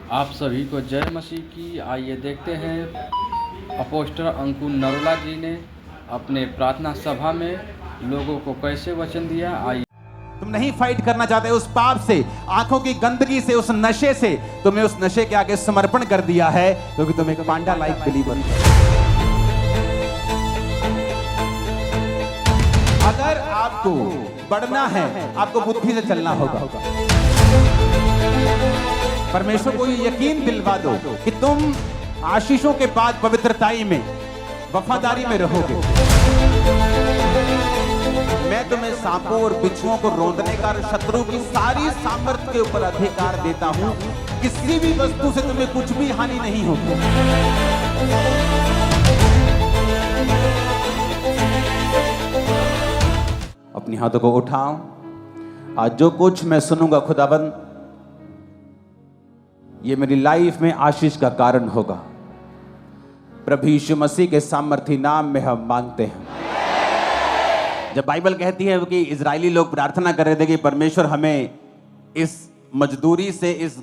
आप सभी को जय मसीह की। आइए देखते हैं अपोस्टल अंकुर नरोला जी ने अपने प्रार्थना सभा में लोगों को कैसे वचन दिया। आइए। तुम नहीं फाइट करना चाहते उस पाप से, आंखों की गंदगी से, उस नशे से। तुमने उस नशे के आगे समर्पण कर दिया है क्योंकि तुम एक पांडा लाइक बिलीवर हो। अगर आपको बढ़ना है, आपको बुद्धि से चलना होगा। परमेश्वर को ये यकीन दिलवा दो कि तुम आशीषों के बाद पवित्रताई में, वफादारी में रहोगे। मैं तुम्हें सांपों और बिच्छुओं को रौंदने का और शत्रु की सारी सामर्थ्य के ऊपर अधिकार देता हूं। किसी भी वस्तु से तुम्हें कुछ भी हानि नहीं होगी। अपनी हाथों को उठाओ। आज जो कुछ मैं सुनूंगा खुदाबंद, ये मेरी लाइफ में आशीष का कारण होगा। प्रभु यीशु मसीह के सामर्थी नाम में हम मांगते हैं। जब बाइबल कहती है कि इजरायली लोग प्रार्थना कर रहे थे कि परमेश्वर हमें इस मजदूरी से, इस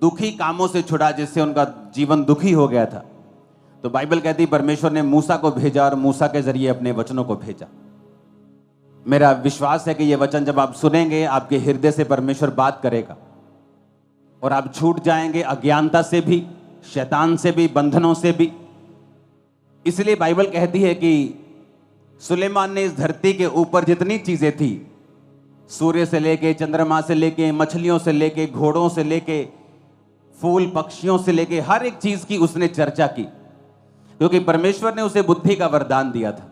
दुखी कामों से छुड़ा जिससे उनका जीवन दुखी हो गया था, तो बाइबल कहती परमेश्वर ने मूसा को भेजा और मूसा के जरिए अपने वचनों को भेजा। मेरा विश्वास है कि ये वचन जब आप सुनेंगे, आपके हृदय से परमेश्वर बात करेगा और आप छूट जाएंगे अज्ञानता से भी, शैतान से भी, बंधनों से भी। इसलिए बाइबल कहती है कि सुलेमान ने इस धरती के ऊपर जितनी चीजें थी, सूर्य से लेके, चंद्रमा से लेके, मछलियों से लेके, घोड़ों से लेके, फूल पक्षियों से लेके, हर एक चीज की उसने चर्चा की, क्योंकि परमेश्वर ने उसे बुद्धि का वरदान दिया था।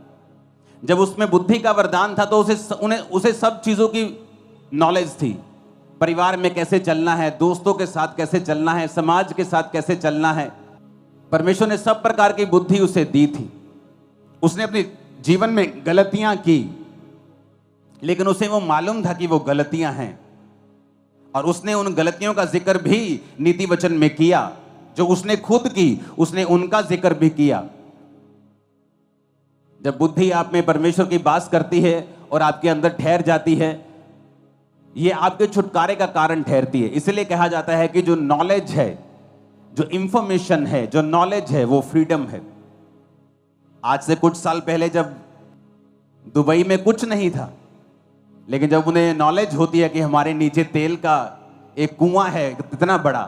जब उसमें बुद्धि का वरदान था तो उसे सब चीजों की नॉलेज थी। परिवार में कैसे चलना है, दोस्तों के साथ कैसे चलना है, समाज के साथ कैसे चलना है। परमेश्वर ने सब प्रकार की बुद्धि उसे दी थी। उसने अपने जीवन में गलतियां की, लेकिन उसे वो मालूम था कि वो गलतियां हैं, और उसने उन गलतियों का जिक्र भी नीति वचन में किया। जो उसने खुद की, उसने उनका जिक्र भी किया। जब बुद्धि आप में परमेश्वर की बात करती है और आपके अंदर ठहर जाती है, ये आपके छुटकारे का कारण ठहरती है। इसलिए कहा जाता है कि जो नॉलेज है, जो इंफॉर्मेशन है, जो नॉलेज है, वो फ्रीडम है। आज से कुछ साल पहले जब दुबई में कुछ नहीं था, लेकिन जब उन्हें नॉलेज होती है कि हमारे नीचे तेल का एक कुआं है इतना बड़ा,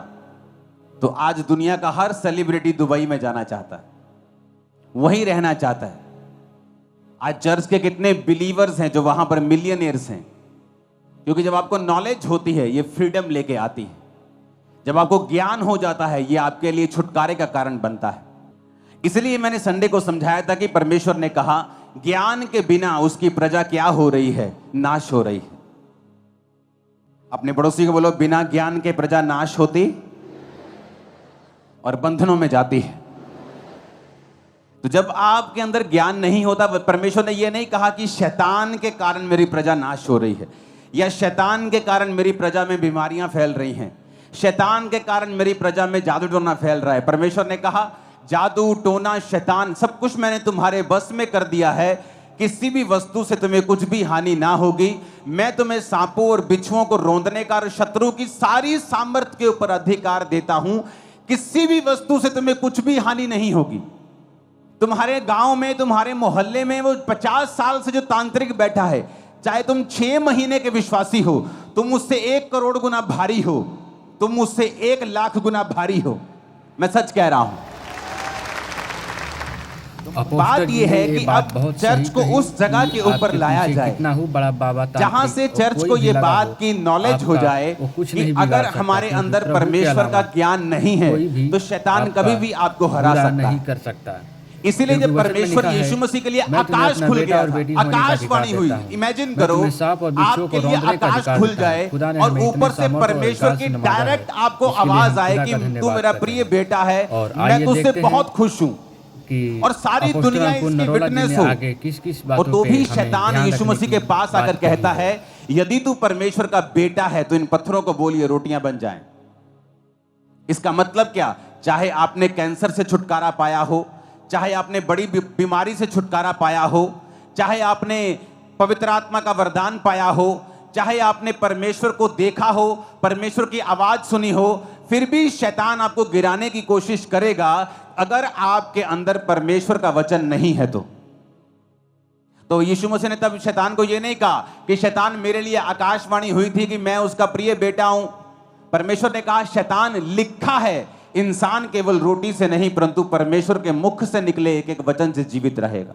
तो आज दुनिया का हर सेलिब्रिटी दुबई में जाना चाहता है, वहीं रहना चाहता है। आज चर्च के कितने बिलीवर्स हैं जो वहां पर मिलियनियर्स हैं, क्योंकि जब आपको नॉलेज होती है, ये फ्रीडम लेके आती है। जब आपको ज्ञान हो जाता है, ये आपके लिए छुटकारे का कारण बनता है। इसलिए मैंने संडे को समझाया था कि परमेश्वर ने कहा ज्ञान के बिना उसकी प्रजा क्या हो रही है, नाश हो रही है। अपने पड़ोसी को बोलो, बिना ज्ञान के प्रजा नाश होती और बंधनों में जाती है। तो जब आपके अंदर ज्ञान नहीं होता, परमेश्वर ने यह नहीं कहा कि शैतान के कारण मेरी प्रजा नाश हो रही है, या शैतान के कारण मेरी प्रजा में बीमारियां फैल रही हैं, शैतान के कारण मेरी प्रजा में जादू टोना फैल रहा है। परमेश्वर ने कहा जादू टोना, शैतान, सब कुछ मैंने तुम्हारे बस में कर दिया है। किसी भी वस्तु से तुम्हें कुछ भी हानि ना होगी। मैं तुम्हें सांपों और बिच्छुओं को रौंदने का और शत्रु की सारी सामर्थ्य के ऊपर अधिकार देता हूं। किसी भी वस्तु से तुम्हें कुछ भी हानि नहीं होगी। तुम्हारे गांव में, तुम्हारे मोहल्ले में वो 50 साल से जो तांत्रिक बैठा है, चाहे तुम 6 महीने के विश्वासी हो, तुम उससे 1 करोड़ गुना भारी हो, तुम उससे 1 लाख गुना भारी हो। मैं सच कह रहा हूं। बात यह है कि अब चर्च को उस जगह के ऊपर लाया जाए जहां से चर्च को ये बात की नॉलेज हो जाए कि अगर हमारे अंदर परमेश्वर का ज्ञान नहीं है तो शैतान कभी भी आपको हरा सकता है। इसीलिए जब परमेश्वर यीशु मसीह के लिए आकाश खुल गया, आकाशवाणी हुई, इमेजिन करो आपके लिए आकाश खुल जाए और ऊपर से परमेश्वर की डायरेक्ट आपको आवाज आए कि तू मेरा प्रिय बेटा है, मैं तुझसे बहुत खुश हूं, और सारी दुनिया इसकी विटनेस हो। और तो भी शैतान यीशु मसीह के पास आकर कहता है, यदि तू परमेश्वर का बेटा है तो इन पत्थरों को बोलिए रोटियां बन जाएं। इसका मतलब क्या? चाहे आपने कैंसर से छुटकारा पाया हो, चाहे आपने बड़ी बीमारी से छुटकारा पाया हो, चाहे आपने पवित्र आत्मा का वरदान पाया हो, चाहे आपने परमेश्वर को देखा हो, परमेश्वर की आवाज सुनी हो, फिर भी शैतान आपको गिराने की कोशिश करेगा अगर आपके अंदर परमेश्वर का वचन नहीं है। तो यीशु मसीह ने तब शैतान को यह नहीं कहा कि शैतान मेरे लिए आकाशवाणी हुई थी कि मैं उसका प्रिय बेटा हूं। परमेश्वर ने कहा शैतान लिखा है इंसान केवल रोटी से नहीं परंतु परमेश्वर के मुख से निकले एक एक वचन से जीवित रहेगा।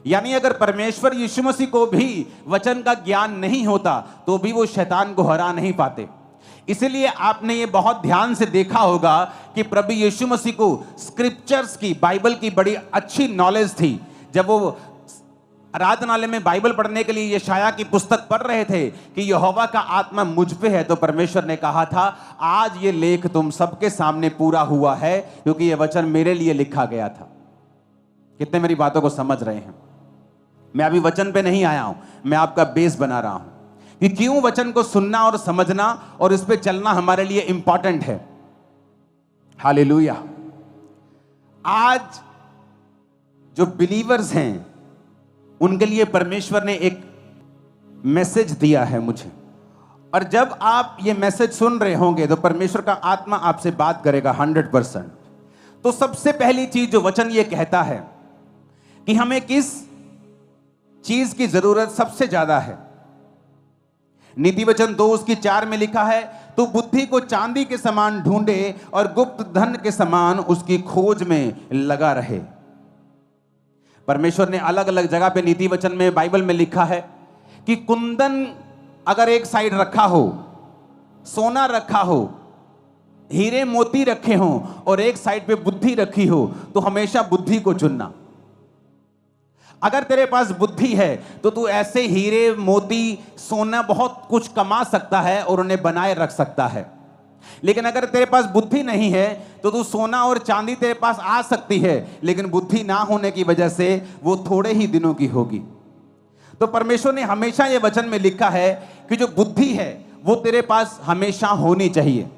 यानी अगर परमेश्वर यीशु मसीह को भी वचन का ज्ञान नहीं होता तो भी वो शैतान को हरा नहीं पाते। इसलिए आपने ये बहुत ध्यान से देखा होगा कि प्रभु यीशु मसीह को स्क्रिप्चर्स की, बाइबल की बड़ी अच्छी नॉलेज थी। जब वो आराधनालय में बाइबल पढ़ने के लिए यशाया की पुस्तक पढ़ रहे थे कि यहोवा का आत्मा मुझ पे है, तो परमेश्वर ने कहा था आज ये लेख तुम सबके सामने पूरा हुआ है क्योंकि ये वचन मेरे लिए लिखा गया था। कितने मेरी बातों को समझ रहे हैं? मैं अभी वचन पे नहीं आया हूं, मैं आपका बेस बना रहा हूं कि क्यों वचन को सुनना और समझना और इस पे चलना हमारे लिए इंपॉर्टेंट है। हालेलुया। आज जो बिलीवर्स हैं उनके लिए परमेश्वर ने एक मैसेज दिया है मुझे, और जब आप ये मैसेज सुन रहे होंगे तो परमेश्वर का आत्मा आपसे बात करेगा 100%। तो सबसे पहली चीज जो वचन ये कहता है कि हमें किस चीज की जरूरत सबसे ज्यादा है। नीति वचन 2:4 में लिखा है, तू बुद्धि को चांदी के समान ढूंढे और गुप्त धन के समान उसकी खोज में लगा रहे। परमेश्वर ने अलग अलग जगह पे नीति वचन में, बाइबल में लिखा है कि कुंदन अगर एक साइड रखा हो, सोना रखा हो, हीरे मोती रखे हो और एक साइड पे बुद्धि रखी हो तो हमेशा बुद्धि को चुनना। अगर तेरे पास बुद्धि है तो तू ऐसे हीरे मोती सोना बहुत कुछ कमा सकता है और उन्हें बनाए रख सकता है। लेकिन अगर तेरे पास बुद्धि नहीं है तो तू सोना और चांदी तेरे पास आ सकती है लेकिन बुद्धि ना होने की वजह से वो थोड़े ही दिनों की होगी। तो परमेश्वर ने हमेशा ये वचन में लिखा है कि जो बुद्धि है वो तेरे पास हमेशा होनी चाहिए।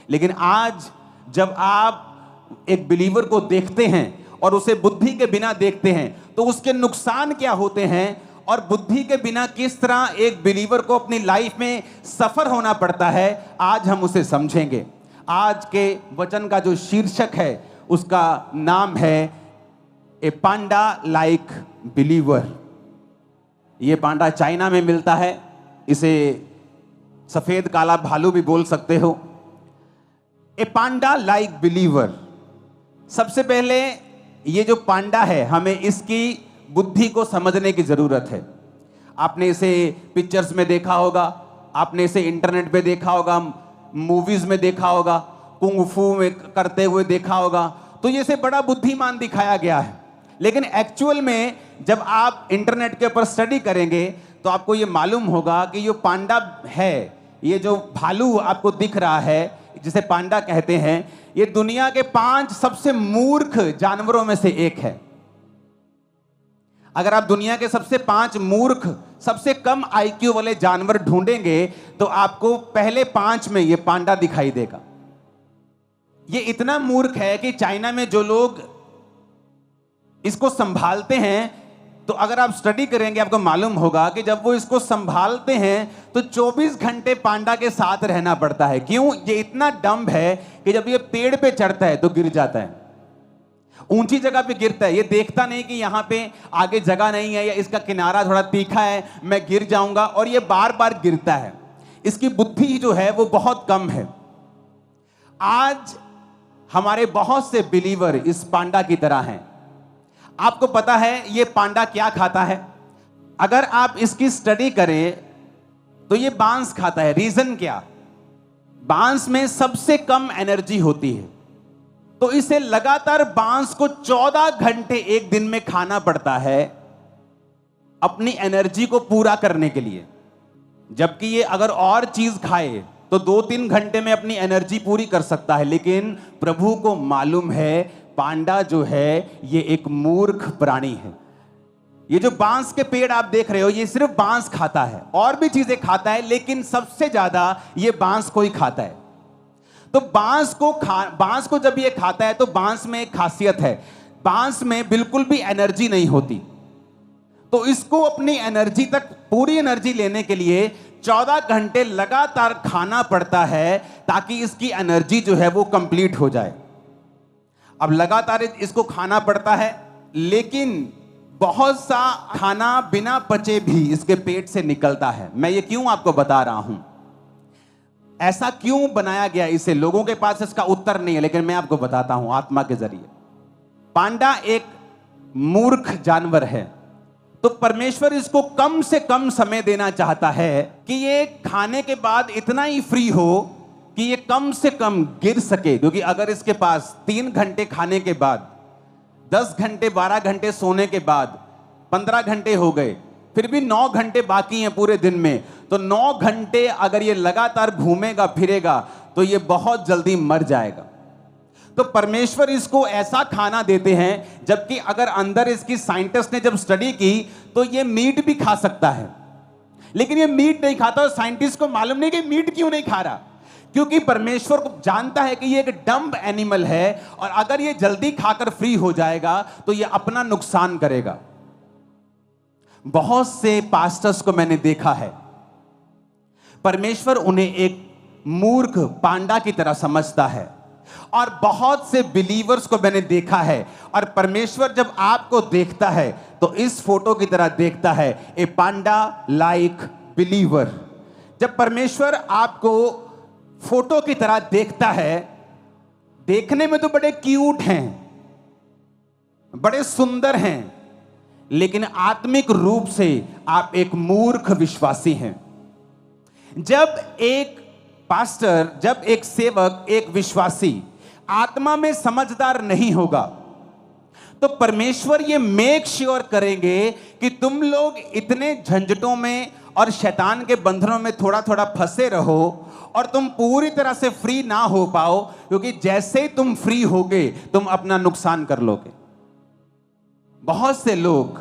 लेकिन आज जब आप एक बिलीवर को देखते हैं और उसे बुद्धि के बिना देखते हैं तो उसके नुकसान क्या होते हैं और बुद्धि के बिना किस तरह एक बिलीवर को अपनी लाइफ में सफर होना पड़ता है, आज हम उसे समझेंगे। आज के वचन का जो शीर्षक है उसका नाम है ए पांडा लाइक बिलीवर। ये पांडा चाइना में मिलता है, इसे सफेद काला भालू भी बोल सकते हो। ए पांडा लाइक बिलीवर। सबसे पहले ये जो पांडा है हमें इसकी बुद्धि को समझने की जरूरत है। आपने इसे पिक्चर्स में देखा होगा, आपने इसे इंटरनेट पे देखा होगा, मूवीज में देखा होगा, कुंग फू में करते हुए देखा होगा, तो ये से बड़ा बुद्धिमान दिखाया गया है। लेकिन एक्चुअल में जब आप इंटरनेट के ऊपर स्टडी करेंगे तो आपको ये मालूम होगा कि जो पांडा है, ये जो भालू आपको दिख रहा है जिसे पांडा कहते हैं, ये दुनिया के 5 सबसे मूर्ख जानवरों में से एक है। अगर आप दुनिया के सबसे 5 मूर्ख, सबसे कम आईक्यू वाले जानवर ढूंढेंगे तो आपको पहले 5 में ये पांडा दिखाई देगा। ये इतना मूर्ख है कि चाइना में जो लोग इसको संभालते हैं, तो अगर आप स्टडी करेंगे आपको मालूम होगा कि जब वो इसको संभालते हैं तो 24 घंटे पांडा के साथ रहना पड़ता है। क्यों? ये इतना डम्ब है कि जब ये पेड़ पे चढ़ता है तो गिर जाता है, ऊंची जगह पे गिरता है। ये देखता नहीं कि यहां पे आगे जगह नहीं है या इसका किनारा थोड़ा तीखा है, मैं गिर जाऊंगा, और ये बार बार गिरता है। इसकी बुद्धि जो है वो बहुत कम है। आज हमारे बहुत से बिलीवर इस पांडा की तरह हैं। आपको पता है ये पांडा क्या खाता है? अगर आप इसकी स्टडी करें तो ये बांस खाता है। रीजन क्या? बांस में सबसे कम एनर्जी होती है, तो इसे लगातार बांस को 14 घंटे एक दिन में खाना पड़ता है अपनी एनर्जी को पूरा करने के लिए। जबकि ये अगर और चीज खाए तो 2-3 घंटे में अपनी एनर्जी पूरी कर सकता है। लेकिन प्रभु को मालूम है पांडा जो है ये एक मूर्ख प्राणी है। ये जो बांस के पेड़ आप देख रहे हो ये सिर्फ बांस खाता है, और भी चीजें खाता है, लेकिन सबसे ज्यादा ये बांस को ही खाता है। तो बांस को जब ये खाता है तो बांस में एक खासियत है, बांस में बिल्कुल भी एनर्जी नहीं होती। तो इसको अपनी एनर्जी तक, पूरी एनर्जी लेने के लिए 14 घंटे लगातार खाना पड़ता है ताकि इसकी एनर्जी जो है वो कंप्लीट हो जाए। अब लगातार इसको खाना पड़ता है, लेकिन बहुत सा खाना बिना पचे भी इसके पेट से निकलता है। मैं ये क्यों आपको बता रहा हूं, ऐसा क्यों बनाया गया इसे, लोगों के पास इसका उत्तर नहीं है, लेकिन मैं आपको बताता हूं आत्मा के जरिए। पांडा एक मूर्ख जानवर है, तो परमेश्वर इसको कम से कम समय देना चाहता है कि ये खाने के बाद इतना ही फ्री हो कि ये कम से कम गिर सके। क्योंकि अगर इसके पास 3 घंटे खाने के बाद, 10 घंटे 12 घंटे सोने के बाद 15 घंटे हो गए, फिर भी 9 घंटे बाकी हैं पूरे दिन में, तो 9 घंटे अगर ये लगातार घूमेगा फिरेगा तो ये बहुत जल्दी मर जाएगा। तो परमेश्वर इसको ऐसा खाना देते हैं, जबकि अगर अंदर इसकी साइंटिस्ट ने जब स्टडी की तो ये मीट भी खा सकता है, लेकिन ये मीट नहीं खाता। और साइंटिस्ट को मालूम नहीं कि मीट क्यों नहीं खा रहा, क्योंकि परमेश्वर को जानता है कि ये एक डम्ब एनिमल है और अगर ये जल्दी खाकर फ्री हो जाएगा तो ये अपना नुकसान करेगा। बहुत से पास्टर्स को मैंने देखा है, परमेश्वर उन्हें एक मूर्ख पांडा की तरह समझता है, और बहुत से बिलीवर्स को मैंने देखा है, और परमेश्वर जब आपको देखता है तो इस फोटो की तरह देखता है, ए पांडा लाइक बिलीवर। जब परमेश्वर आपको फोटो की तरह देखता है, देखने में तो बड़े क्यूट हैं, बड़े सुंदर हैं, लेकिन आत्मिक रूप से आप एक मूर्ख विश्वासी हैं। जब एक पास्टर, जब एक सेवक, एक विश्वासी आत्मा में समझदार नहीं होगा तो परमेश्वर ये मेक श्योर करेंगे कि तुम लोग इतने झंझटों में और शैतान के बंधनों में थोड़ा थोड़ा फंसे रहो और तुम पूरी तरह से फ्री ना हो पाओ, क्योंकि जैसे ही तुम फ्री होगे तुम अपना नुकसान कर लोगे। बहुत से लोग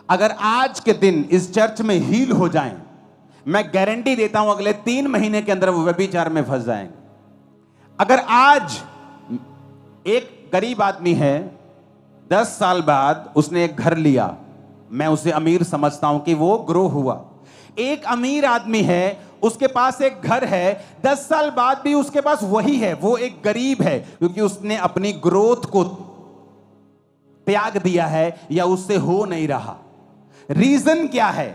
अगर आज के दिन इस चर्च में हील हो जाएं, मैं गारंटी देता हूं अगले 3 महीने के अंदर वो व्यभिचार में फंस जाएंगे। अगर आज एक गरीब आदमी है, 10 साल बाद उसने एक घर लिया, मैं उसे अमीर समझता हूं कि वो ग्रो हुआ। एक अमीर आदमी है, उसके पास एक घर है, 10 साल बाद भी उसके पास वही है, वो एक गरीब है, क्योंकि उसने अपनी ग्रोथ को त्याग दिया है या उससे हो नहीं रहा। रीजन क्या है?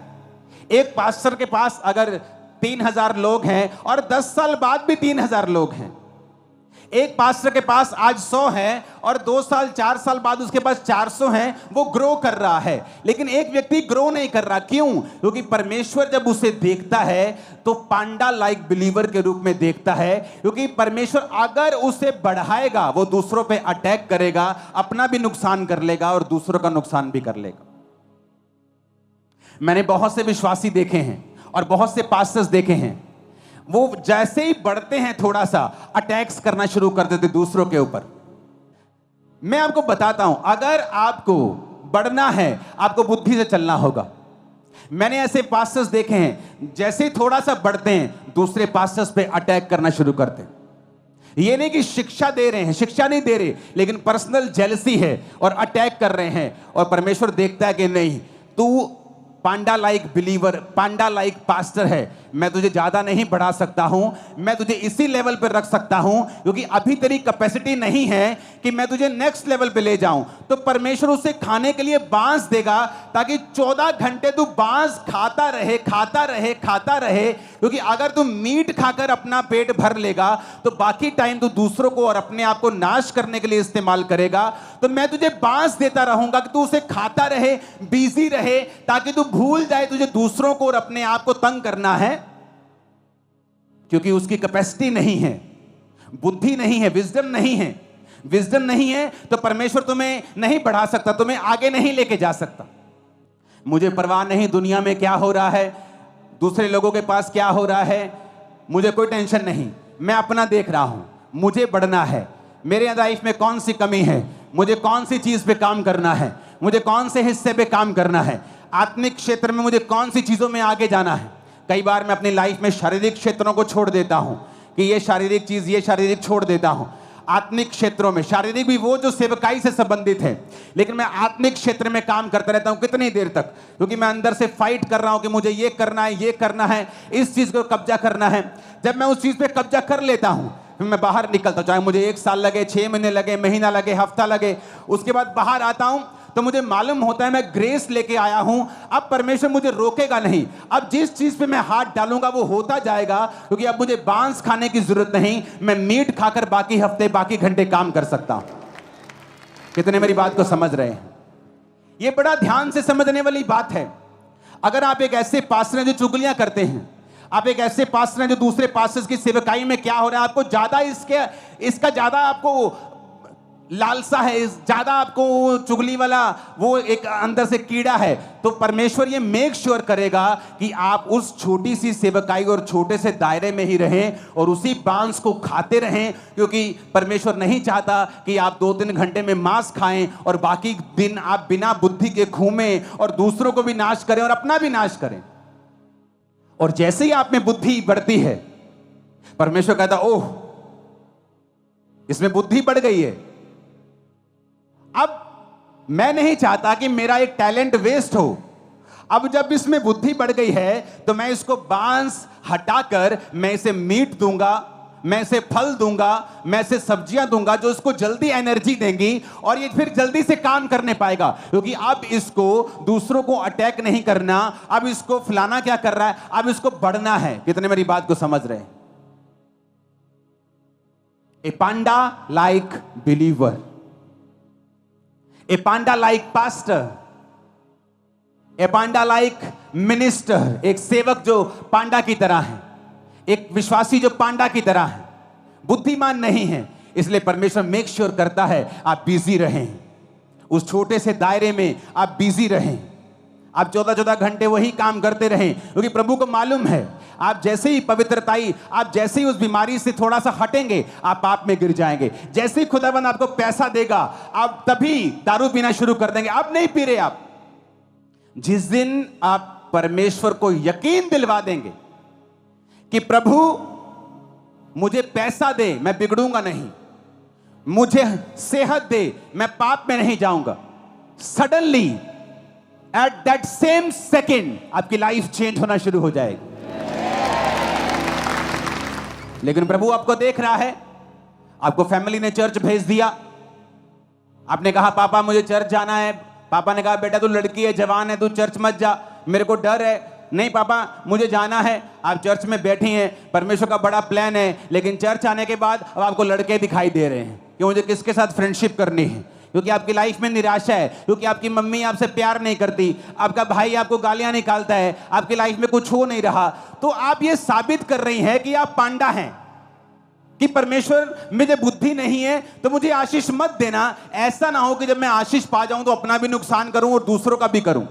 एक पास्टर के पास अगर 3000 लोग हैं और 10 साल बाद भी 3000 लोग हैं, एक पास्टर के पास आज 100 हैं और 2 साल 4 साल बाद उसके पास 400 हैं, वो ग्रो कर रहा है। लेकिन एक व्यक्ति ग्रो नहीं कर रहा, क्यों? क्योंकि परमेश्वर जब उसे देखता है तो पांडा लाइक बिलीवर के रूप में देखता है, क्योंकि परमेश्वर अगर उसे बढ़ाएगा वो दूसरों पे अटैक करेगा, अपना भी नुकसान कर लेगा और दूसरों का नुकसान भी कर लेगा। मैंने बहुत से विश्वासी देखे हैं और बहुत से पास्टर्स देखे हैं, वो जैसे ही बढ़ते हैं थोड़ा सा अटैक्स करना शुरू कर देते दूसरों के ऊपर। मैं आपको बताता हूं, अगर आपको बढ़ना है आपको बुद्धि से चलना होगा। मैंने ऐसे पास्टर्स देखे हैं, जैसे ही थोड़ा सा बढ़ते हैं दूसरे पास्टर्स पे अटैक करना शुरू करते हैं। ये नहीं कि शिक्षा दे रहे हैं, शिक्षा नहीं दे रहे, लेकिन पर्सनल जेलसी है और अटैक कर रहे हैं। और परमेश्वर देखता है कि नहीं, तू पांडा लाइक बिलीवर, पांडा लाइक पास्टर है, मैं तुझे ज्यादा नहीं बढ़ा सकता हूं, मैं तुझे इसी लेवल पर रख सकता हूं, क्योंकि अभी तेरी कैपेसिटी नहीं है कि मैं तुझे नेक्स्ट लेवल पे ले जाऊं। तो परमेश्वर उसे खाने के लिए बांस देगा, ताकि 14 घंटे तू बांस खाता रहे, खाता रहे, खाता रहे। क्योंकि अगर तू मीट खाकर अपना पेट भर लेगा तो बाकी टाइम तू दूसरों को और अपने आप को नाश करने के लिए इस्तेमाल करेगा। तो मैं तुझे बांस देता रहूंगा कि तू उसे खाता रहे, बिजी रहे, ताकि तू भूल जाए तुझे दूसरों को और अपने आप को तंग करना है, क्योंकि उसकी कैपेसिटी नहीं है, बुद्धि नहीं है, विजडम नहीं है। विजडम नहीं है तो परमेश्वर तुम्हें नहीं बढ़ा सकता, तुम्हें आगे नहीं लेके जा सकता। मुझे परवाह नहीं दुनिया में क्या हो रहा है, दूसरे लोगों के पास क्या हो रहा है, मुझे कोई टेंशन नहीं। मैं अपना देख रहा हूं, मुझे बढ़ना है, मेरे लाइफ में कौन सी कमी है, मुझे कौन सी चीज पे काम करना है, मुझे कौन से हिस्से पे काम करना है, आत्मिक क्षेत्र में मुझे कौन सी चीजों में आगे जाना है। कई बार मैं अपनी लाइफ में शारीरिक क्षेत्रों को छोड़ देता हूं कि ये शारीरिक चीज, ये शारीरिक छोड़ देता हूं। आत्मिक क्षेत्रों में, शारीरिक भी वो जो सेवकाई से संबंधित है, लेकिन मैं आत्मिक क्षेत्र में काम करता रहता हूं। कितनी देर तक? क्योंकि मैं अंदर से फाइट कर रहा हूं कि मुझे ये करना है, ये करना है, इस चीज को कब्जा करना है। जब मैं उस चीज पे कब्जा कर लेता हूं, फिर मैं बाहर निकलता हूं, चाहे मुझे 1 साल लगे, 6 महीने लगे, महीना लगे, हफ्ता लगे, उसके बाद बाहर आता हूं तो मुझे मालूम होता है मैं ग्रेस लेके आया हूं। अब परमेश्वर मुझे रोकेगा नहीं। अब जिस चीज पे मैं हाथ डालूंगा वो होता जाएगा, क्योंकि अब मुझे बांस खाने की जरूरत नहीं, मैं मीट खाकर बाकी हफ्ते, बाकी घंटे काम कर सकता हूं। कितने मेरी बात को समझ रहे हैं? ये बड़ा ध्यान से समझने वाली बात है। अगर आप एक ऐसे पास्टर हैं जो चुगलियां करते हैं, आप एक ऐसे पास्टर हैं जो दूसरे पास्टर्स की सेवकाई में क्या हो रहा है आपको ज्यादा इसका ज्यादा आपको लालसा है, ज्यादा आपको चुगली वाला वो एक अंदर से कीड़ा है, तो परमेश्वर ये मेक श्योर करेगा कि आप उस छोटी सी सेवकाई और छोटे से दायरे में ही रहें और उसी बांस को खाते रहें, क्योंकि परमेश्वर नहीं चाहता कि आप 2-3 घंटे में मांस खाएं और बाकी दिन आप बिना बुद्धि के घूमें और दूसरों को भी नाश करें और अपना भी नाश करें। और जैसे ही आप में बुद्धि बढ़ती है, परमेश्वर कहता ओह इसमें बुद्धि बढ़ गई है। अब मैं नहीं चाहता कि मेरा एक टैलेंट वेस्ट हो। अब जब इसमें बुद्धि बढ़ गई है तो मैं इसको बांस हटाकर मैं इसे मीट दूंगा, मैं इसे फल दूंगा, मैं इसे सब्जियां दूंगा जो इसको जल्दी एनर्जी देंगी और ये फिर जल्दी से काम करने पाएगा। क्योंकि अब इसको दूसरों को अटैक नहीं करना, अब इसको फलाना क्या कर रहा है, अब इसको बढ़ना है। कितने मेरी बात को समझ रहे हैं? A panda like believer, a panda like pastor, a panda like minister, एक सेवक जो पांडा की तरह है, एक विश्वासी जो पांडा की तरह है, बुद्धिमान नहीं है। इसलिए परमेश्वर मेक श्योर करता है आप बिजी रहें, उस छोटे से दायरे में आप बिजी रहें, आप 14-14 घंटे वही काम करते रहें, क्योंकि प्रभु को मालूम है आप जैसे ही पवित्रताई, आप जैसे ही उस बीमारी से थोड़ा सा हटेंगे आप पाप में गिर जाएंगे। जैसे ही खुदाबंद आपको पैसा देगा आप तभी दारू पीना शुरू कर देंगे। आप नहीं पी रहे। आप जिस दिन आप परमेश्वर को यकीन दिलवा देंगे कि प्रभु मुझे पैसा दे मैं बिगड़ूंगा नहीं, मुझे सेहत दे मैं पाप में नहीं जाऊंगा, suddenly at that same second आपकी लाइफ चेंज होना शुरू हो जाएगी। लेकिन प्रभु आपको देख रहा है, आपको फैमिली ने चर्च भेज दिया, आपने कहा पापा मुझे चर्च जाना है, पापा ने कहा बेटा तू लड़की है, जवान है, तू चर्च मत जा, मेरे को डर है। नहीं पापा मुझे जाना है। आप चर्च में बैठी हैं, परमेश्वर का बड़ा प्लान है, लेकिन चर्च आने के बाद अब आपको लड़के दिखाई दे रहे हैं कि मुझे किसके साथ फ्रेंडशिप करनी है, क्योंकि आपकी लाइफ में निराशा है, क्योंकि आपकी मम्मी आपसे प्यार नहीं करती, आपका भाई आपको गालियां निकालता है, आपकी लाइफ में कुछ हो नहीं रहा। तो आप ये साबित कर रही हैं कि आप पांडा हैं, कि परमेश्वर मुझे बुद्धि नहीं है तो मुझे आशीष मत देना। ऐसा ना हो कि जब मैं आशीष पा जाऊं तो अपना भी नुकसान करूं और दूसरों का भी करूं।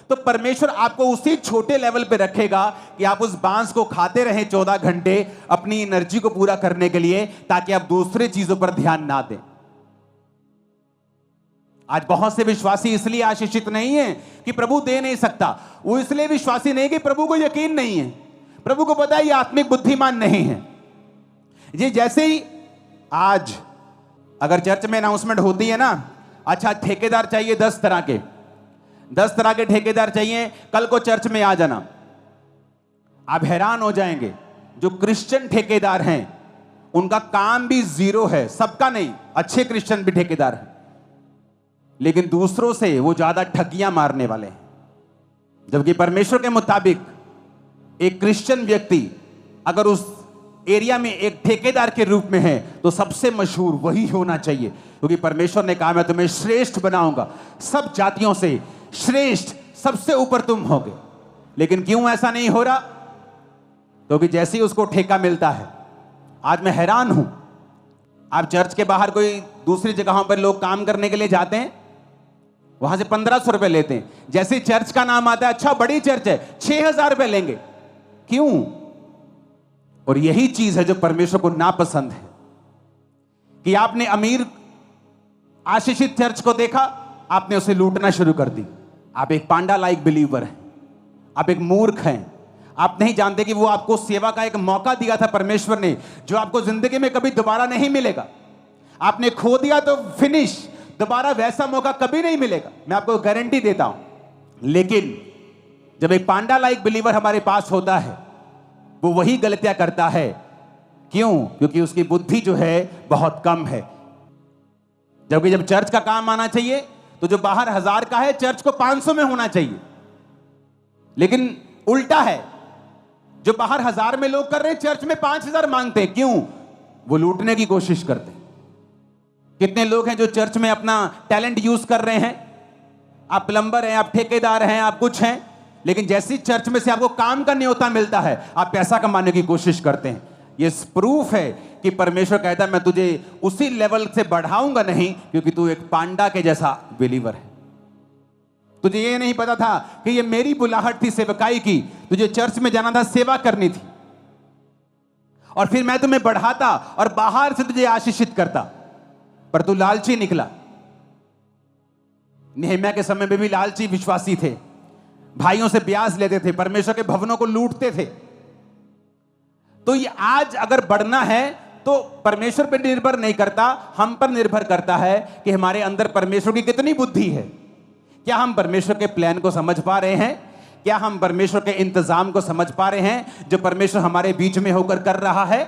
तो परमेश्वर आपको उसी छोटे लेवल पे रखेगा कि आप उस बांस को खाते रहें 14 घंटे अपनी एनर्जी को पूरा करने के लिए, ताकि आप दूसरे चीजों पर ध्यान ना दें। आज बहुत से विश्वासी इसलिए आशीषित नहीं है कि प्रभु दे नहीं सकता, वो इसलिए विश्वासी नहीं कि प्रभु को यकीन नहीं है। प्रभु को पता है ये आत्मिक बुद्धिमान नहीं है। ये जैसे ही आज अगर चर्च में अनाउंसमेंट होती है ना, अच्छा ठेकेदार चाहिए 10 तरह के ठेकेदार चाहिए, कल को चर्च में आ जाना, आप हैरान हो जाएंगे। जो क्रिश्चियन ठेकेदार हैं उनका काम भी जीरो है, सबका नहीं, अच्छे क्रिश्चियन भी ठेकेदार हैं, लेकिन दूसरों से वो ज्यादा ठगियां मारने वाले हैं। जबकि परमेश्वर के मुताबिक एक क्रिश्चियन व्यक्ति अगर उस एरिया में एक ठेकेदार के रूप में है तो सबसे मशहूर वही होना चाहिए, क्योंकि परमेश्वर ने कहा मैं तुम्हें श्रेष्ठ बनाऊंगा, सब जातियों से श्रेष्ठ, सबसे ऊपर तुम होगे। लेकिन क्यों ऐसा नहीं हो रहा? क्योंकि जैसे ही उसको ठेका मिलता है, आज मैं हैरान हूं, आप चर्च के बाहर कोई दूसरी जगहों पर लोग काम करने के लिए जाते हैं, वहां से 1500 रुपए लेते हैं, जैसे चर्च का नाम आता है, अच्छा बड़ी चर्च है, 6000 रुपए लेंगे। क्यों? और यही चीज है जो परमेश्वर को नापसंद है, कि आपने अमीर आशीषित चर्च को देखा, आपने उसे लूटना शुरू कर दी। आप एक पांडा लाइक बिलीवर हैं, आप एक मूर्ख हैं। आप नहीं जानते कि वो आपको सेवा का एक मौका दिया था परमेश्वर ने, जो आपको जिंदगी में कभी दोबारा नहीं मिलेगा। आपने खो दिया तो फिनिश, दोबारा वैसा मौका कभी नहीं मिलेगा, मैं आपको गारंटी देता हूं। लेकिन जब एक पांडा लाइक बिलीवर हमारे पास होता है, वो वही गलतियां करता है। क्यों? क्योंकि उसकी बुद्धि जो है बहुत कम है। जबकि जब चर्च का काम आना चाहिए तो जो बाहर 1000 का है चर्च को 500 में होना चाहिए। लेकिन उल्टा है, जो बाहर 1000 में लोग कर रहे हैं चर्च में 5000 मांगते हैं। क्यों? वो लूटने की कोशिश करते हैं। कितने लोग हैं जो चर्च में अपना टैलेंट यूज कर रहे हैं? आप प्लम्बर हैं, आप ठेकेदार हैं, आप कुछ हैं, लेकिन जैसी चर्च में से आपको काम का न्योता मिलता है आप पैसा कमाने की कोशिश करते हैं। ये प्रूफ है कि परमेश्वर कहता है मैं तुझे उसी लेवल से बढ़ाऊंगा नहीं, क्योंकि तू एक पांडा के जैसा बिलीवर है। तुझे ये नहीं पता था कि ये मेरी बुलाहट थी सेवकाई की, तुझे चर्च में जाना था, सेवा करनी थी, और फिर मैं तुम्हें बढ़ाता और बाहर से तुझे आशीषित करता, पर तू लालची निकला। नेहम्याह के समय में भी लालची विश्वासी थे, भाइयों से ब्याज लेते थे, परमेश्वर के भवनों को लूटते थे। तो ये आज अगर बढ़ना है तो परमेश्वर पर निर्भर नहीं करता, हम पर निर्भर करता है कि हमारे अंदर परमेश्वर की कितनी बुद्धि है। क्या हम परमेश्वर के प्लान को समझ पा रहे हैं? क्या हम परमेश्वर के इंतजाम को समझ पा रहे हैं जो परमेश्वर हमारे बीच में होकर कर रहा है?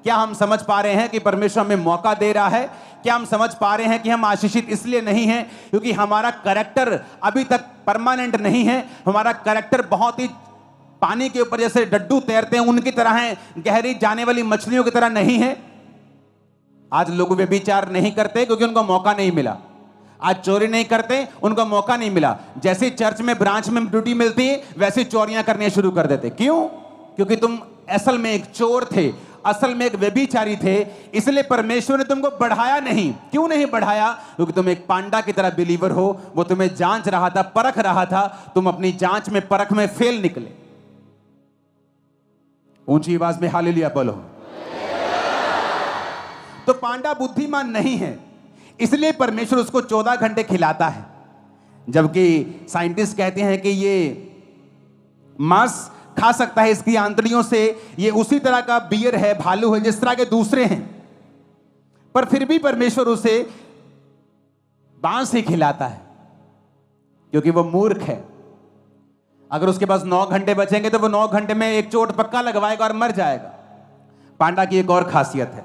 क्या हम समझ पा रहे हैं कि परमेश्वर हमें मौका दे रहा है? क्या हम समझ पा रहे हैं कि हम आशीषित इसलिए नहीं हैं क्योंकि हमारा कैरेक्टर अभी तक परमानेंट नहीं है? हमारा कैरेक्टर बहुत ही पानी के ऊपर जैसे डड्डू तैरते हैं उनकी तरह है, गहरी जाने वाली मछलियों की तरह नहीं है। आज लोग व्यभिचार नहीं करते क्योंकि उनको मौका नहीं मिला। आज चोरी नहीं करते, उनको मौका नहीं मिला। जैसे चर्च में ब्रांच में ड्यूटी मिलती है वैसे चोरियां करने शुरू कर देते। क्यों? क्योंकि तुम असल में एक चोर थे, असल में एक व्यभिचारी थे, इसलिए परमेश्वर ने तुमको बढ़ाया नहीं। क्यों नहीं बढ़ाया? क्योंकि तुम एक पांडा की तरह बिलीवर हो। वो तुम्हें जांच रहा था, परख रहा था, तुम अपनी जांच में परख में फेल निकले। ऊंची आवाज में हालेलुया बोलो। तो पांडा बुद्धिमान नहीं है, इसलिए परमेश्वर उसको 14 घंटे खिलाता है। जबकि साइंटिस्ट कहते हैं कि ये मांस खा सकता है, इसकी आंतड़ियों से ये उसी तरह का बियर है, भालू है, जिस तरह के दूसरे हैं, पर फिर भी परमेश्वर उसे बांस ही खिलाता है क्योंकि वो मूर्ख है। अगर उसके पास 9 घंटे बचेंगे तो वो 9 घंटे में एक चोट पक्का लगवाएगा और मर जाएगा। पांडा की एक और खासियत है,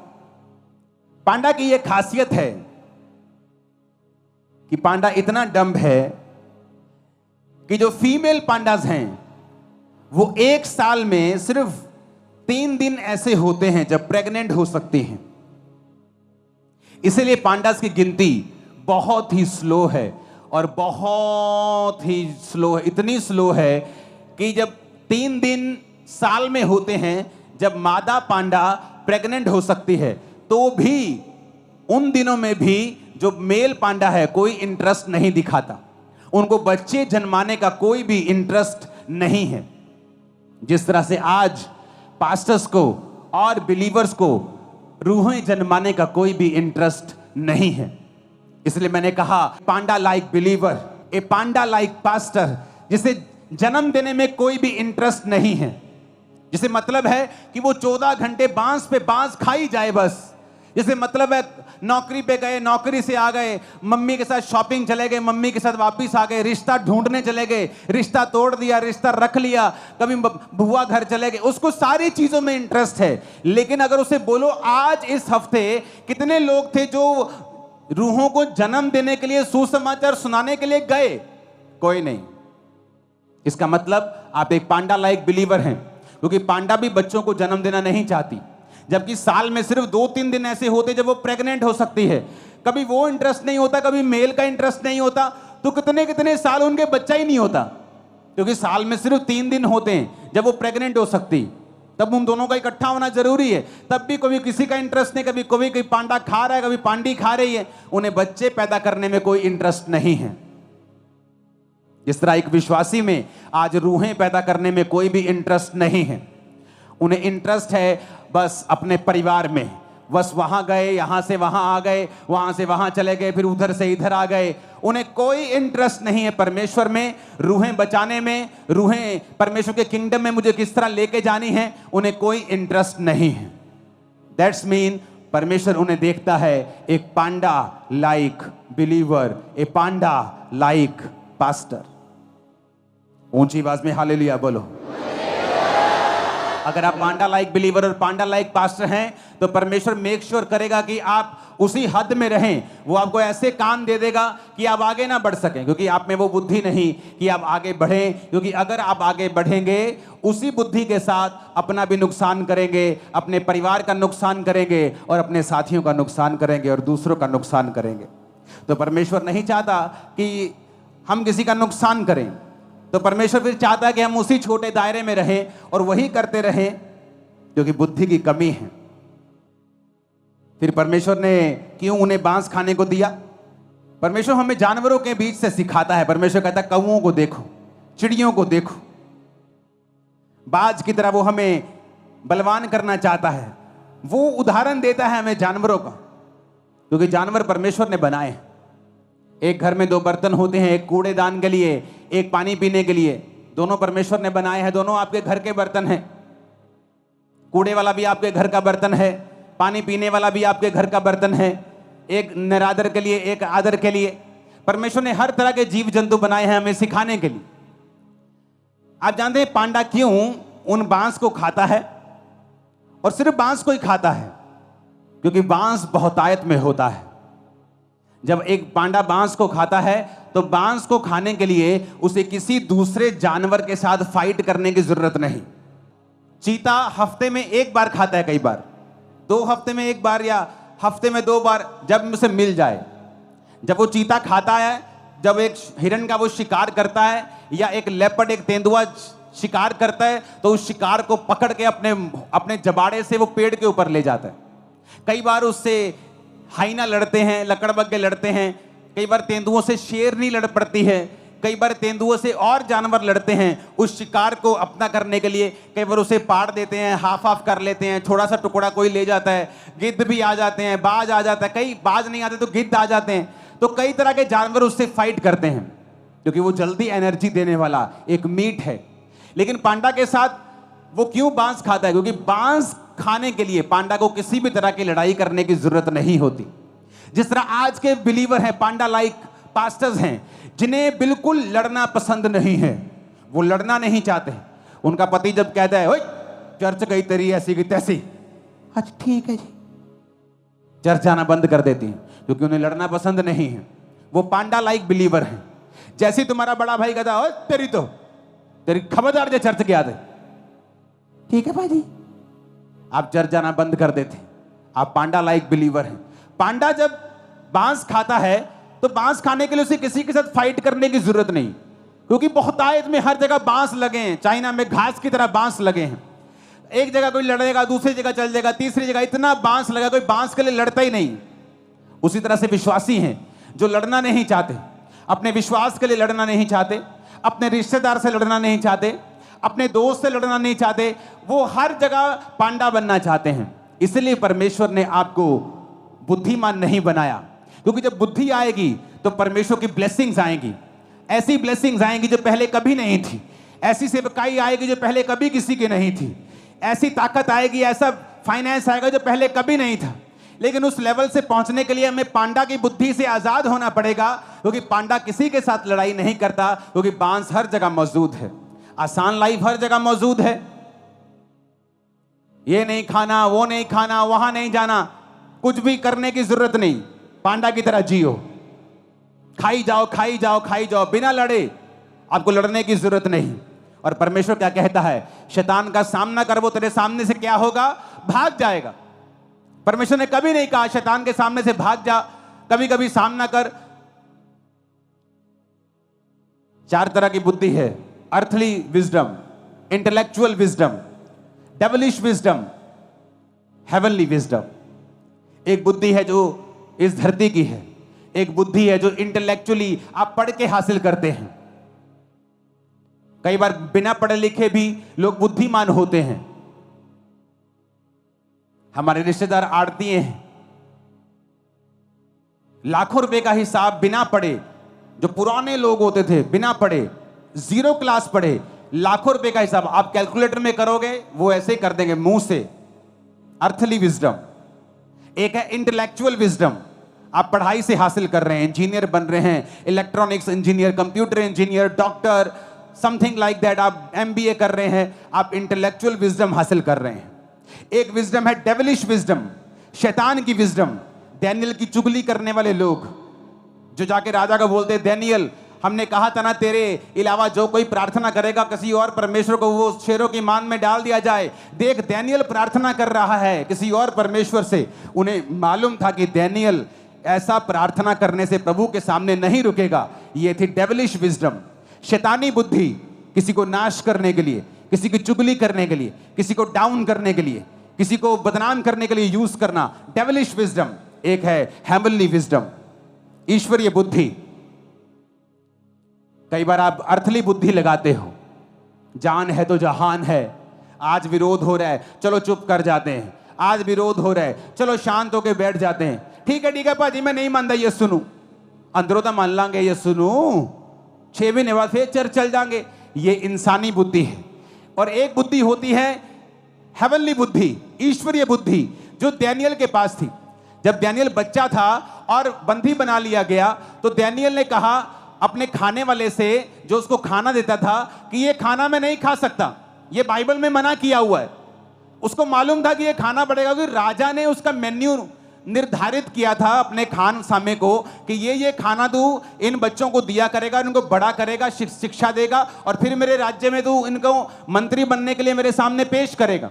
पांडा की एक खासियत है कि पांडा इतना डम्ब है कि जो फीमेल पांडास हैं वो एक साल में सिर्फ 3 दिन ऐसे होते हैं जब प्रेग्नेंट हो सकती हैं। इसलिए पांडास की गिनती बहुत ही स्लो है, और बहुत ही स्लो है, इतनी स्लो है कि जब 3 दिन साल में होते हैं जब मादा पांडा प्रेग्नेंट हो सकती है, तो भी उन दिनों में भी जो मेल पांडा है कोई इंटरेस्ट नहीं दिखाता। उनको बच्चे जन्माने का कोई भी इंटरेस्ट नहीं है। जिस तरह से आज पास्टर्स को और बिलीवर्स को रूहें जन्माने का कोई भी इंटरेस्ट नहीं है। इसलिए मैंने कहा पांडा लाइक बिलीवर, ए पांडा लाइक पास्टर, जिसे जन्म देने में कोई भी इंटरेस्ट नहीं है, जिसे मतलब है कि वो 14 घंटे बांस पे बांस खाई जाए बस। जिसे मतलब है नौकरी पे गए, नौकरी से आ गए, मम्मी के साथ शॉपिंग चले गए, मम्मी के साथ वापस आ गए, रिश्ता ढूंढने चले गए, रिश्ता तोड़ दिया, रिश्ता रख लिया, कभी बुआ घर चले गए, उसको सारी चीजों में इंटरेस्ट है। लेकिन अगर उसे बोलो आज इस हफ्ते कितने लोग थे जो रूहों को जन्म देने के लिए, सुसमाचार सुनाने के लिए गए? कोई नहीं। इसका मतलब आप एक पांडा लाइक बिलीवर हैं, क्योंकि पांडा भी बच्चों को जन्म देना नहीं चाहती। जबकि साल में सिर्फ 2-3 दिन ऐसे होते जब वो प्रेग्नेंट हो सकती है। कभी वो इंटरेस्ट नहीं होता, कभी मेल का इंटरेस्ट नहीं होता, तो कितने कितने साल उनके बच्चा ही नहीं होता, क्योंकि साल में सिर्फ 3 दिन होते हैं जब वो प्रेग्नेंट हो सकती। तब उन दोनों का इकट्ठा होना जरूरी है। तब भी कभी किसी का इंटरेस्ट नहीं, कभी कोई पांडा खा रहा है, कभी पांडी खा रही है। उन्हें बच्चे पैदा करने में कोई इंटरेस्ट नहीं है। जिस तरह एक विश्वासी में आज रूहें पैदा करने में कोई भी इंटरेस्ट नहीं है। उन्हें इंटरेस्ट है बस अपने परिवार में, बस वहां गए, यहां से वहां आ गए, वहां से वहां चले गए, फिर उधर से इधर आ गए। उन्हें कोई इंटरेस्ट नहीं है परमेश्वर में, रूहें बचाने में, रूहें परमेश्वर के किंगडम में मुझे किस तरह लेके जानी है, उन्हें कोई इंटरेस्ट नहीं है। दैट्स मीन परमेश्वर उन्हें देखता है एक पांडा लाइक बिलीवर, ए पांडा लाइक पास्टर। ऊंची आवाज में हालेलुया बोलो। अगर आप पांडा लाइक बिलीवर और पांडा लाइक पास्टर हैं तो परमेश्वर मेक श्योर करेगा कि आप उसी हद में रहें। वो आपको ऐसे काम दे देगा कि आप आगे ना बढ़ सकें, क्योंकि आप में वो बुद्धि नहीं कि आप आगे बढ़ें। क्योंकि अगर आप आगे बढ़ेंगे उसी बुद्धि के साथ अपना भी नुकसान करेंगे, अपने परिवार का नुकसान करेंगे और अपने साथियों का नुकसान करेंगे और दूसरों का नुकसान करेंगे। तो परमेश्वर नहीं चाहता कि हम किसी का नुकसान करें, तो परमेश्वर फिर चाहता है कि हम उसी छोटे दायरे में रहें और वही करते रहें क्योंकि बुद्धि की कमी है। फिर परमेश्वर ने क्यों उन्हें बांस खाने को दिया? परमेश्वर हमें जानवरों के बीच से सिखाता है। परमेश्वर कहता है कौओं को देखो, चिड़ियों को देखो, बाज की तरह वो हमें बलवान करना चाहता है। वो उदाहरण देता है हमें जानवरों का, क्योंकि जानवर परमेश्वर ने बनाए हैं। एक घर में दो बर्तन होते हैं, एक कूड़ेदान के लिए, एक पानी पीने के लिए। दोनों परमेश्वर ने बनाए हैं, दोनों आपके घर के बर्तन हैं। कूड़े वाला भी आपके घर का बर्तन है, पानी पीने वाला भी आपके घर का बर्तन है। एक निरादर के लिए, एक आदर के लिए। परमेश्वर ने हर तरह के जीव जंतु बनाए हैं हमें सिखाने के लिए। आप जानते हैं पांडा क्यों उन बांस को खाता है? और सिर्फ बांस को ही खाता है क्योंकि बांस बहुतायत में होता है। जब एक पांडा बांस को खाता है तो बांस को खाने के लिए उसे किसी दूसरे जानवर के साथ फाइट करने की जरूरत नहीं। चीता हफ्ते में एक बार खाता है, कई बार 2 हफ्ते में एक बार या हफ्ते में 2 बार, जब उसे मिल जाए। जब वो चीता खाता है, जब एक हिरन का वो शिकार करता है या एक लेपर्ड, एक तेंदुआ शिकार करता है, तो उस शिकार को पकड़ के अपने जबाड़े से वो पेड़ के ऊपर ले जाता है। कई बार उससे हाइना लड़ते हैं, लकड़बग्गे लड़ते हैं। कई बार तेंदुओं से शेरनी लड़ पड़ती है, कई बार तेंदुओं से और जानवर लड़ते हैं उस शिकार को अपना करने के लिए। कई बार उसे पाड़ देते हैं, हाफ हाफ कर लेते हैं, थोड़ा सा टुकड़ा कोई ले जाता है। गिद्ध भी आ जाते हैं, बाज आ जाता है, कई बाज नहीं आते तो गिद्ध आ जाते हैं। तो कई तरह के जानवर उससे फाइट करते हैं क्योंकि वो जल्दी एनर्जी देने वाला एक मीट है। लेकिन पांडा के साथ वो क्यों बांस खाता है? क्योंकि बांस खाने के लिए पांडा को किसी भी तरह की लड़ाई करने की जरूरत नहीं होती। जिस तरह आज के बिलीवर हैं, पांडा लाइक पास्टर्स हैं, जिन्हें बिल्कुल लड़ना पसंद नहीं है, वो लड़ना नहीं चाहते। उनका पति जब कहता है ओए चर्च गई तेरी ऐसी की तैसी, अच्छा ठीक है जी, चर्च जाना बंद कर देती हैं क्योंकि उन्हें लड़ना पसंद नहीं है। वो पांडा लाइक बिलीवर हैं। जैसे तुम्हारा बड़ा भाई कहता है तेरी खबरदार जे चर्च गया थे, ठीक है भाई जी, आप चर्च जाना बंद कर देते। आप पांडा लाइक बिलीवर हैं। पांडा जब बांस खाता है तो बांस खाने के लिए उसे किसी के साथ फाइट करने की जरूरत नहीं, क्योंकि बहुतायत में हर जगह बांस लगे हैं। चाइना में घास की तरह बांस लगे हैं। एक जगह कोई लड़ेगा, दूसरी जगह चल जाएगा, तीसरी जगह इतना बांस लगा, कोई बांस के लिए लड़ता ही नहीं। उसी तरह से विश्वासी हैं जो लड़ना नहीं चाहते, अपने विश्वास के लिए लड़ना नहीं चाहते, अपने रिश्तेदार से लड़ना नहीं चाहते, अपने दोस्त से लड़ना नहीं चाहते। वो हर जगह पांडा बनना चाहते हैं। इसलिए परमेश्वर ने आपको बुद्धिमान नहीं बनाया, क्योंकि जब बुद्धि आएगी तो परमेश्वर की ब्लेसिंग्स आएंगी। ऐसी ब्लेसिंग्स आएंगी जो पहले कभी नहीं थी। ऐसी सेवकाई आएगी जो पहले कभी किसी की नहीं थी। ऐसी ताकत आएगी, ऐसा फाइनेंस आएगा जो पहले कभी नहीं था। लेकिन उस लेवल से पहुंचने के लिए हमें पांडा की बुद्धि से आजाद होना पड़ेगा, क्योंकि पांडा किसी के साथ लड़ाई नहीं करता, क्योंकि बांस हर जगह मौजूद है। आसान लाइफ हर जगह मौजूद है। ये नहीं खाना, वो नहीं खाना, वहां नहीं जाना, कुछ भी करने की जरूरत नहीं। पांडा की तरह जियो, खाई जाओ खाई जाओ खाई जाओ, बिना लड़े। आपको लड़ने की जरूरत नहीं। और परमेश्वर क्या कहता है? शैतान का सामना कर, वो तेरे सामने से क्या होगा? भाग जाएगा। परमेश्वर ने कभी नहीं कहा शैतान के सामने से भाग जा, कभी कभी सामना कर। 4 तरह की बुद्धि है: earthly wisdom, intellectual wisdom, devilish wisdom, heavenly wisdom. एक बुद्धि है जो इस धरती की है, एक बुद्धि है जो इंटेलेक्चुअली आप पढ़ के हासिल करते हैं। कई बार बिना पढ़े लिखे भी लोग बुद्धिमान होते हैं। हमारे रिश्तेदार आड़तीए हैं, लाखों रुपए का हिसाब बिना पढ़े, जो पुराने लोग होते थे बिना पढ़े, 0 क्लास पढ़े, लाखों रुपए का हिसाब आप कैलकुलेटर में करोगे वो ऐसे कर देंगे मुंह से। Earthly wisdom. एक है इंटेलेक्चुअल विजडम, आप पढ़ाई से हासिल कर रहे हैं, इंजीनियर बन रहे हैं, electronics engineer, computer engineer, doctor, something like that, आप एमबीए कर रहे हैं, आप इंटेलेक्चुअल विजडम हासिल कर रहे हैं। एक विजडम है डेविलिश विजडम, शैतान की विजडम, डैनियल की चुगली करने वाले लोग जो जाके राजा को बोलते हैं, डैनियल हमने कहा था ना तेरे अलावा जो कोई प्रार्थना करेगा किसी और परमेश्वर को वो शेरों की मान में डाल दिया जाए। देख डैनियल प्रार्थना कर रहा है किसी और परमेश्वर से। उन्हें मालूम था कि डैनियल ऐसा प्रार्थना करने से प्रभु के सामने नहीं रुकेगा। ये थी डेविलिश विजडम, शैतानी बुद्धि, किसी को नाश करने के लिए, किसी की चुगली करने के लिए, किसी को डाउन करने के लिए, किसी को बदनाम करने के लिए यूज करना, डेविलिश विजडम। एक है हेवनली विजडम, ईश्वरीय बुद्धि। कई बार आप अर्थली बुद्धि लगाते हो, जान है तो जहान है, आज विरोध हो रहा है चलो चुप कर जाते हैं, आज विरोध हो रहा है चलो शांत होकर बैठ जाते हैं, ठीक है भाजी मैं नहीं मानता ये सुनू, अंदरों तो मान लांगे ये सुनू, 6 महीने बाद फिर चर्च चल जाएंगे। ये इंसानी बुद्धि है। और एक बुद्धि होती है हेवनली बुद्धि, ईश्वरीय बुद्धि, जो डैनियल के पास थी। जब डैनियल बच्चा था और बंदी बना लिया गया तो डैनियल ने कहा अपने खाने वाले से जो उसको खाना देता था कि ये खाना मैं नहीं खा सकता, ये बाइबल में मना किया हुआ है। उसको मालूम था कि ये खाना पड़ेगा क्योंकि राजा ने उसका मेन्यू निर्धारित किया था अपने खान सामे को कि ये खाना तू इन बच्चों को दिया करेगा, इनको बड़ा करेगा, शिक्षा देगा और फिर मेरे राज्य में तू इनको मंत्री बनने के लिए मेरे सामने पेश करेगा।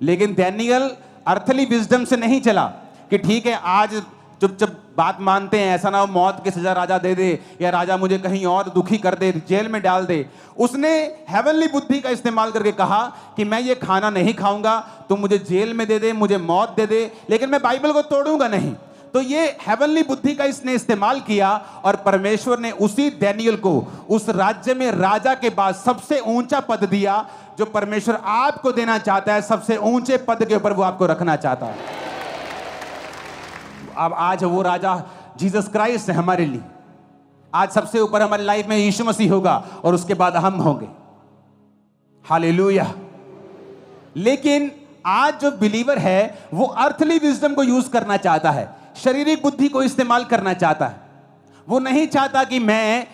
लेकिन डैनियल अर्थली विजडम से नहीं चला कि ठीक है आज चुपचाप बात मानते हैं, ऐसा ना हो मौत की सजा राजा दे दे या राजा मुझे कहीं और दुखी कर दे, जेल में डाल दे। उसने हेवनली बुद्धि का इस्तेमाल करके कहा कि मैं ये खाना नहीं खाऊंगा, तुम मुझे जेल में दे दे, मुझे मौत दे दे, लेकिन मैं बाइबल को तोड़ूंगा नहीं। तो ये हेवनली बुद्धि का इसने इस्तेमाल किया और परमेश्वर ने उसी डैनियल को उस राज्य में राजा के बाद सबसे ऊंचा पद दिया जो परमेश्वर आपको देना चाहता है। सबसे ऊंचे पद के ऊपर वो आपको रखना चाहता है। अब आज वो राजा जीसस क्राइस्ट है हमारे लिए। आज सबसे ऊपर हमारी लाइफ में यीशु मसीह होगा और उसके बाद हम होंगे। हालेलुया। लेकिन आज जो बिलीवर है वो अर्थली विजडम को यूज करना चाहता है, शारीरिक बुद्धि को इस्तेमाल करना चाहता है। वो नहीं चाहता कि मैं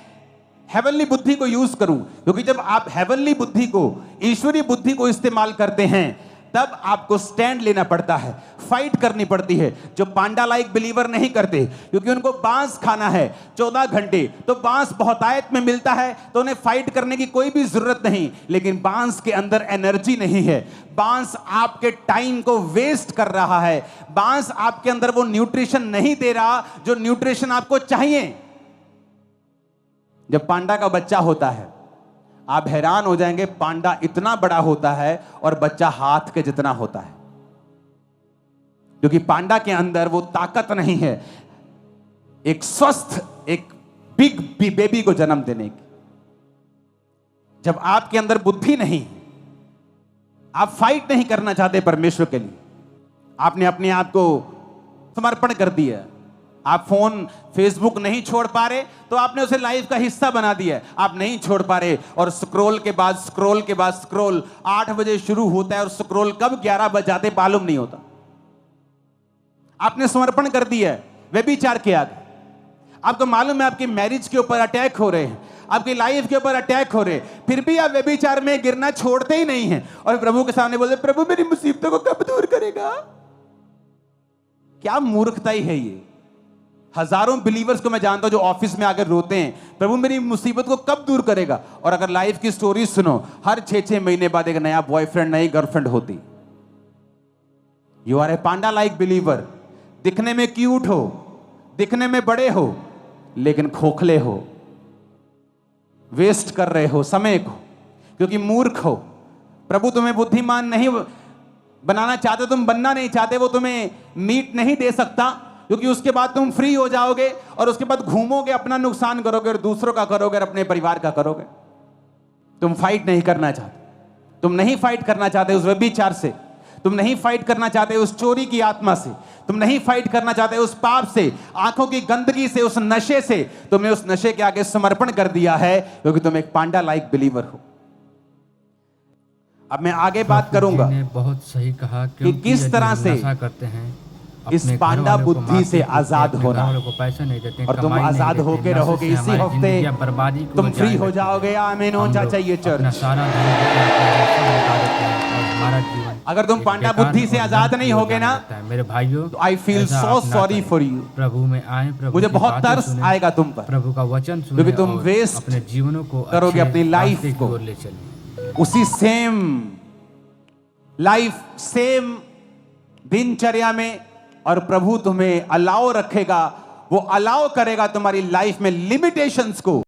हेवनली बुद्धि को यूज करूं, क्योंकि जब आप हेवनली बुद्धि को, ईश्वरीय बुद्धि को इस्तेमाल करते हैं तब आपको स्टैंड लेना पड़ता है, फाइट करनी पड़ती है, जो पांडा लाइक बिलीवर नहीं करते, क्योंकि उनको बांस खाना है 14 घंटे, तो बांस बहुतायत में मिलता है तो उन्हें फाइट करने की कोई भी जरूरत नहीं। लेकिन बांस के अंदर एनर्जी नहीं है, बांस आपके टाइम को वेस्ट कर रहा है, बांस आपके अंदर वो न्यूट्रिशन नहीं दे रहा जो न्यूट्रिशन आपको चाहिए। जब पांडा का बच्चा होता है आप हैरान हो जाएंगे, पांडा इतना बड़ा होता है और बच्चा हाथ के जितना होता है, क्योंकि पांडा के अंदर वो ताकत नहीं है एक स्वस्थ, एक बिग बेबी को जन्म देने की। जब आपके अंदर बुद्धि नहीं, आप फाइट नहीं करना चाहते परमेश्वर के लिए, आपने अपने आप को समर्पण कर दिया, आप फोन फेसबुक नहीं छोड़ पा रहे तो आपने उसे लाइफ का हिस्सा बना दिया है, आप नहीं छोड़ पा रहे और स्क्रॉल के बाद स्क्रॉल के बाद स्क्रॉल 8 बजे शुरू होता है और स्क्रॉल कब 11 बज जाते मालूम नहीं होता। आपने समर्पण कर दिया है व्यभिचार के आगे। आपको मालूम है आपकी मैरिज के ऊपर अटैक हो रहे हैं, आपकी लाइफ के ऊपर अटैक हो रहे हैं, फिर भी आप व्यभिचार में गिरना छोड़ते ही नहीं हैं और प्रभु के सामने बोलते प्रभु मेरी मुसीबतों को कब दूर करेगा। क्या मूर्खताई है ये। हजारों बिलीवर्स को मैं जानता हूं जो ऑफिस में आकर रोते हैं प्रभु मेरी मुसीबत को कब दूर करेगा, और अगर लाइफ की स्टोरी सुनो हर 6-6 महीने बाद एक नया बॉयफ्रेंड नई गर्लफ्रेंड होती। You are a panda like believer. दिखने में क्यूट हो, दिखने में बड़े हो, लेकिन खोखले हो, वेस्ट कर रहे हो समय को, क्योंकि मूर्ख हो। प्रभु तुम्हें बुद्धिमान नहीं बनाना चाहते, तुम बनना नहीं चाहते, वो तुम्हें मीट नहीं दे सकता, क्योंकि उसके बाद तुम फ्री हो जाओगे और उसके बाद घूमोगे, अपना नुकसान करोगे और दूसरों का करोगे और अपने परिवार का करोगे। तुम फाइट नहीं करना चाहते, तुम नहीं फाइट करना चाहते उस व्यभिचार से, तुम नहीं फाइट करना चाहते उस चोरी की आत्मा से, तुम नहीं फाइट करना चाहते उस पाप से, आंखों की गंदगी से, उस नशे से। तुमने उस नशे के आगे समर्पण कर दिया है क्योंकि तुम एक पांडा लाइक बिलीवर हो। अब मैं आगे बात करूंगा ने बहुत सही कहा कि किस तरह से नशा करते हैं इस अपने पांडा घरवालों को बुद्धि मारते से पीटते, आजाद अपने होना है। घरवालों को पैसा नहीं देते, और तुम कमाई नहीं आजाद देते, होके नशे रहोगे से इसी हमारी हफ्ते जिंदगियां बर्बादी को तुम फ्री जाए हो रखती जाओगे। है। आमीन हम होना लोग चाहिए अपना चर्च। सारा धन रुपया अपना सब लुटा देते हैं और हमारा जीवन अगर तुम एक पांडा बेकार बुद्धि से और आजाद नरक नहीं की ओर होगे जाने ना, लगता है। मेरे भाइयों, तो I feel ऐसा so आप ना sorry करें। for you। प्रभु में आए, प्रभु मुझे की बहुत बातें तरस सुने, आएगा तुम पर, प्रभु का वचन क्योंकि सुने तुम और वेस्ट अपने जीवनों को करोगे अच्छे अपनी लाइफ रास्ते की को। ओर ले चलिए। उसी सेम लाइफ, सेम दिनचर्या में, और प्रभु तुम्हें अलाउ रखेगा, वो अलाउ करेगा तुम्हारी लाइफ में लिमिटेशंस को।